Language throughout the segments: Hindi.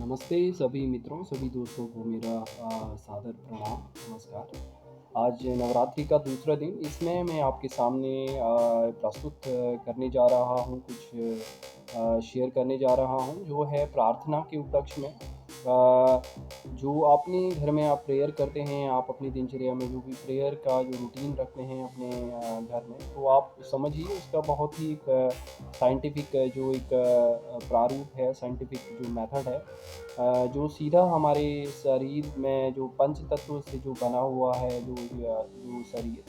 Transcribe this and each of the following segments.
नमस्ते सभी मित्रों, सभी दोस्तों को मेरा सादर प्रणाम, नमस्कार। आज नवरात्रि का दूसरा दिन, इसमें मैं आपके सामने प्रस्तुत करने जा रहा हूँ, कुछ शेयर करने जा रहा हूँ, जो है प्रार्थना के उपलक्ष्य में। जो अपने घर में आप प्रेयर करते हैं, आप अपनी दिनचर्या में जो भी प्रेयर का जो रूटीन रखते हैं अपने घर में, तो आप समझिए उसका बहुत ही एक साइंटिफिक जो एक प्रारूप है, साइंटिफिक जो मेथड है, जो सीधा हमारे शरीर में जो पंच तत्व से जो बना हुआ है, जो शरीर,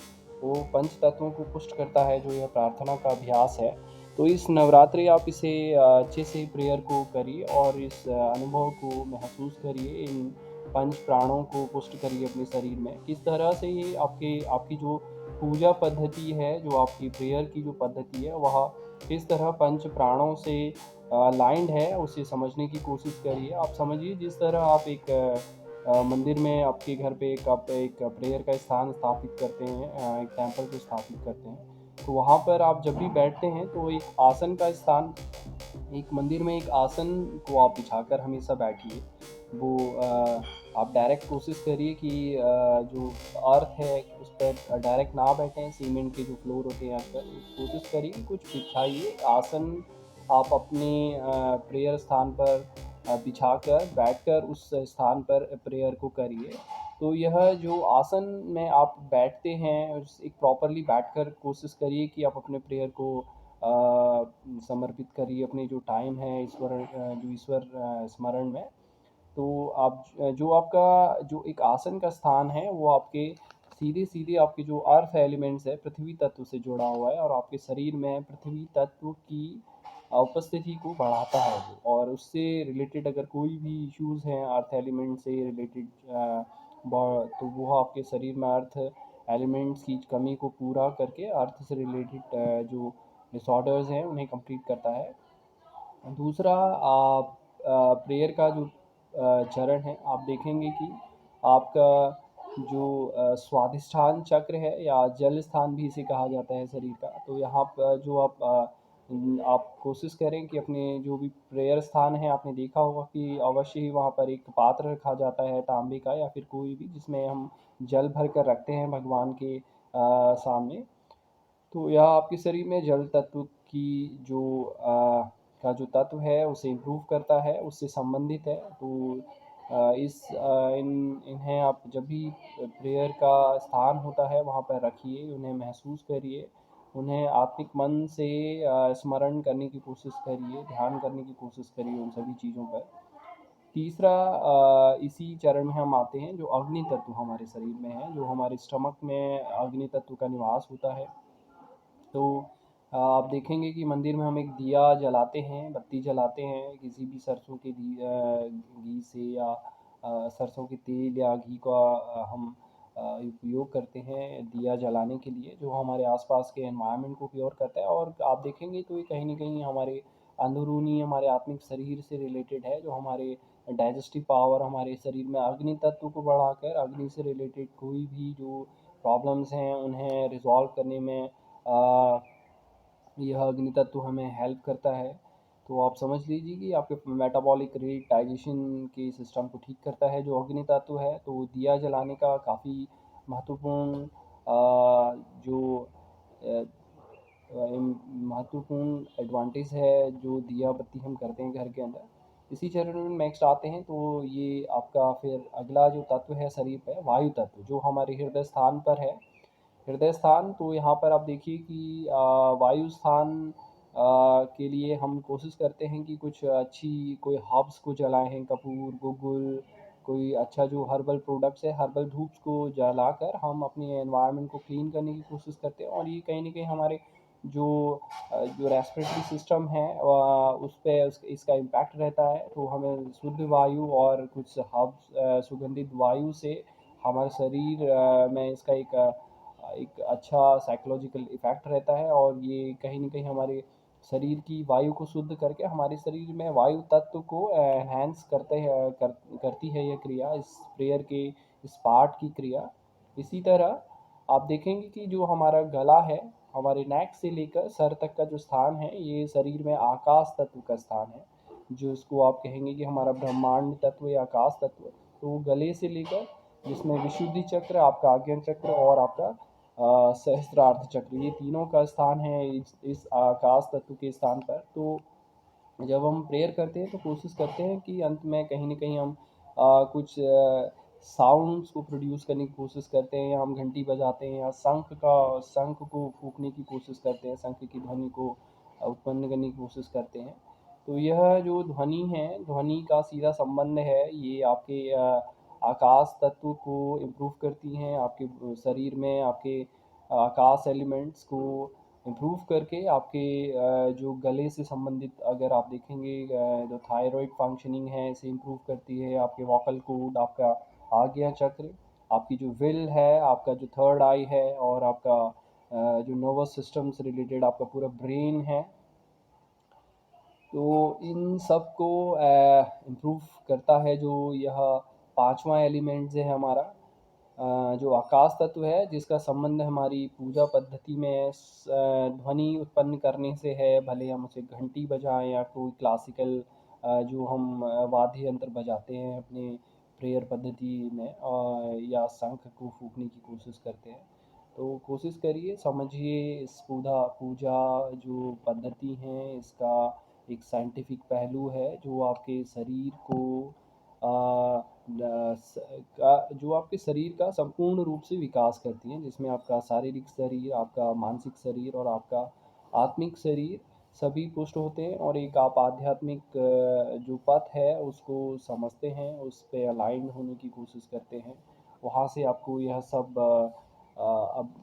वो पंच तत्वों को पुष्ट करता है, जो यह प्रार्थना का अभ्यास है। तो इस नवरात्रि आप इसे अच्छे से प्रेयर को करिए और इस अनुभव को महसूस करिए, इन पंच प्राणों को पुष्ट करिए अपने शरीर में। किस तरह से ये आपकी जो पूजा पद्धति है, जो आपकी प्रेयर की जो पद्धति है, वह किस तरह पंच प्राणों से लाइन्ड है, उसे समझने की कोशिश करिए। आप समझिए जिस तरह आप एक मंदिर में आपके घर पे आप एक प्रेयर का स्थान स्थापित करते हैं, एक टेम्पल को स्थापित करते हैं, तो वहाँ पर आप जब भी बैठते हैं तो एक आसन का स्थान, एक मंदिर में एक आसन को आप बिछाकर हमेशा बैठिए। वो आप डायरेक्ट कोशिश करिए कि जो अर्थ है उस पर डायरेक्ट ना बैठें, सीमेंट के जो फ्लोर होते हैं आजकल, कोशिश करिए कि कुछ बिछाइए आसन, आप अपने प्रेयर स्थान पर बिछाकर बैठकर उस स्थान पर प्रेयर को करिए। तो यह जो आसन में आप बैठते हैं, एक प्रॉपरली बैठकर कोशिश करिए कि आप अपने प्रेयर को समर्पित करिए, अपने जो टाइम है ईश्वर स्मरण में। तो आप जो आपका जो एक आसन का स्थान है, वो आपके सीधे-सीधे आपके जो अर्थ एलिमेंट्स है, पृथ्वी तत्व से जुड़ा हुआ है और आपके शरीर में पृथ्वी तत्व की उपस्थिति को बढ़ाता है वो। और उससे रिलेटेड अगर कोई भी इश्यूज़ हैं अर्थ एलिमेंट से रिलेटेड, तो वो आपके शरीर में अर्थ एलिमेंट्स की कमी को पूरा करके अर्थ से रिलेटेड जो डिसऑर्डर्स हैं उन्हें कंप्लीट करता है। दूसरा, प्रेयर का जो चरण है, आप देखेंगे कि आपका जो स्वादिष्ठान चक्र है या जल स्थान भी इसे कहा जाता है शरीर का, तो यहाँ पर जो आप कोशिश करें कि अपने जो भी प्रेयर स्थान है, आपने देखा होगा कि अवश्य ही वहाँ पर एक पात्र रखा जाता है तांबे का या फिर कोई भी, जिसमें हम जल भर कर रखते हैं भगवान के सामने। तो यह आपके शरीर में जल तत्व की जो का जो तत्व है उसे इम्प्रूव करता है, उससे संबंधित है। तो इन्हें आप जब भी प्रेयर का स्थान होता है वहाँ पर रखिए, उन्हें महसूस करिए, उन्हें आत्मिक मन से स्मरण करने की कोशिश करिए, ध्यान करने की कोशिश करिए उन सभी चीज़ों पर। तीसरा, इसी चरण में हम आते हैं जो अग्नि तत्व हमारे शरीर में है, जो हमारे स्टमक में अग्नि तत्व का निवास होता है। तो आप देखेंगे कि मंदिर में हम एक दिया जलाते हैं, बत्ती जलाते हैं, किसी भी सरसों के घी से या सरसों के तेल या घी का हम उपयोग करते हैं दिया जलाने के लिए, जो हमारे आसपास के एनवायरनमेंट को प्योर करता है। और आप देखेंगे तो ये कहीं न कहीं हमारे अंदरूनी, हमारे आत्मिक शरीर से रिलेटेड है, जो हमारे डाइजेस्टिव पावर, हमारे शरीर में अग्नि तत्व को बढ़ाकर अग्नि से रिलेटेड कोई भी जो प्रॉब्लम्स हैं, उन्हें रिज़ॉल्व करने में अ, यह अग्नि तत्व हमें हेल्प करता है। तो आप समझ लीजिए कि आपके मेटाबॉलिक रेट, डाइजेशन के सिस्टम को ठीक करता है जो अग्नि तत्व है। तो दिया जलाने का काफ़ी महत्वपूर्ण जो अ, महत्वपूर्ण एडवांटेज है जो दिया बत्ती हम करते हैं घर के अंदर। इसी चरण में नेक्स्ट आते हैं, तो ये आपका फिर अगला जो तत्व है शरीर पे, वायु तत्व, जो हमारे हृदय स्थान पर है। हृदय स्थान, तो यहाँ पर आप देखिए कि वायु स्थान के लिए हम कोशिश करते हैं कि कुछ अच्छी कोई हर्ब्स को जलाएँ हैं, कपूर, गुग्गुल, कोई अच्छा जो हर्बल प्रोडक्ट्स है, हर्बल धूप्स को जलाकर हम अपने एनवायरनमेंट को क्लीन करने की कोशिश करते हैं। और ये कहीं न कहीं हमारे जो जो रेस्पिरेटरी सिस्टम है उस पे इसका इम्पैक्ट रहता है। तो हमें शुद्ध वायु और कुछ हर्ब्स, सुगंधित वायु से हमारे शरीर में इसका एक अच्छा साइकोलॉजिकल इफ़ेक्ट रहता है। और ये कहीं न कहीं हमारे शरीर की वायु को शुद्ध करके हमारे शरीर में वायु तत्व को एनहांस करती है ये क्रिया, इस प्रेयर के इस पार्ट की क्रिया। इसी तरह आप देखेंगे कि जो हमारा गला है, हमारे नेक से लेकर सर तक का जो स्थान है, ये शरीर में आकाश तत्व का स्थान है। जिसको आप कहेंगे कि हमारा ब्रह्मांड तत्व या आकाश तत्व, तो गले से लेकर जिसमें विशुद्धि चक्र, आपका आज्ञा चक्र और आपका सहस्त्रार्थ चक्र, ये तीनों का स्थान है इस आकाश तत्व के स्थान पर। तो जब हम प्रेयर करते हैं तो कोशिश करते हैं कि अंत में कहीं न कहीं हम कुछ साउंड्स को प्रोड्यूस करने की कोशिश करते हैं, या हम घंटी बजाते हैं, या शंख को फूँकने की कोशिश करते हैं, शंख की ध्वनि को उत्पन्न करने की कोशिश करते हैं। तो यह जो ध्वनि है, ध्वनि का सीधा संबंध है, ये आपके आकाश तत्व को इम्प्रूव करती हैं, आपके शरीर में आपके आकाश एलिमेंट्स को इम्प्रूव करके आपके जो गले से संबंधित अगर आप देखेंगे, जो थायराइड फंक्शनिंग है इसे इम्प्रूव करती है, आपके वोकल कॉर्ड, आपका आज्ञा चक्र, आपकी जो विल है, आपका जो थर्ड आई है, और आपका जो नर्वस सिस्टम से रिलेटेड आपका पूरा ब्रेन है। तो इन सब को इम्प्रूव करता है जो यह पांचवा एलिमेंट्स है हमारा, जो आकाश तत्व है, जिसका संबंध हमारी पूजा पद्धति में ध्वनि उत्पन्न करने से है। भले हम उसे घंटी बजाएं या कोई क्लासिकल जो हम वाद्य यंत्र बजाते हैं अपने प्रेयर पद्धति में, या शंख को फूंकने की कोशिश करते हैं। तो कोशिश करिए, समझिए इस पूजा पूजा जो पद्धति है, इसका एक साइंटिफिक पहलू है जो आपके शरीर को जो आपके शरीर का संपूर्ण रूप से विकास करती हैं, जिसमें आपका शारीरिक शरीर, आपका मानसिक शरीर और आपका आत्मिक शरीर सभी पुष्ट होते हैं, और एक आप आध्यात्मिक जो पथ है उसको समझते हैं, उस पे अलाइन होने की कोशिश करते हैं। वहाँ से आपको यह सब अब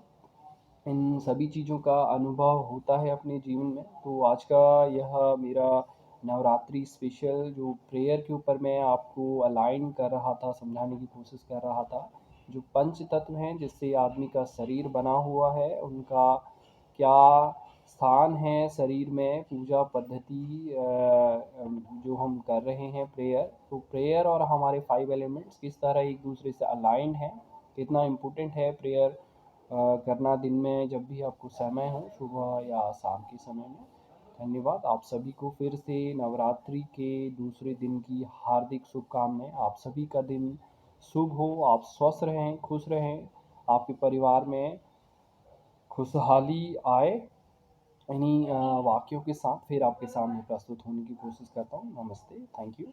इन सभी चीज़ों का अनुभव होता है अपने जीवन में। तो आज का यह मेरा नवरात्रि स्पेशल जो प्रेयर के ऊपर मैं आपको अलाइन कर रहा था, समझाने की कोशिश कर रहा था, जो पंच तत्व हैं जिससे आदमी का शरीर बना हुआ है, उनका क्या स्थान है शरीर में, पूजा पद्धति जो हम कर रहे हैं प्रेयर, तो प्रेयर और हमारे 5 एलिमेंट्स किस तरह एक दूसरे से अलाइन है, कितना इम्पोर्टेंट है प्रेयर करना दिन में जब भी आपको समय हो, सुबह या शाम के समय में। धन्यवाद। आप सभी को फिर से नवरात्रि के दूसरे दिन की हार्दिक शुभकामनाएं। आप सभी का दिन शुभ हो, आप स्वस्थ रहें, खुश रहें, आपके परिवार में खुशहाली आए। इन्हीं वाक्यों के साथ फिर आपके सामने प्रस्तुत होने की कोशिश करता हूँ। नमस्ते, थैंक यू।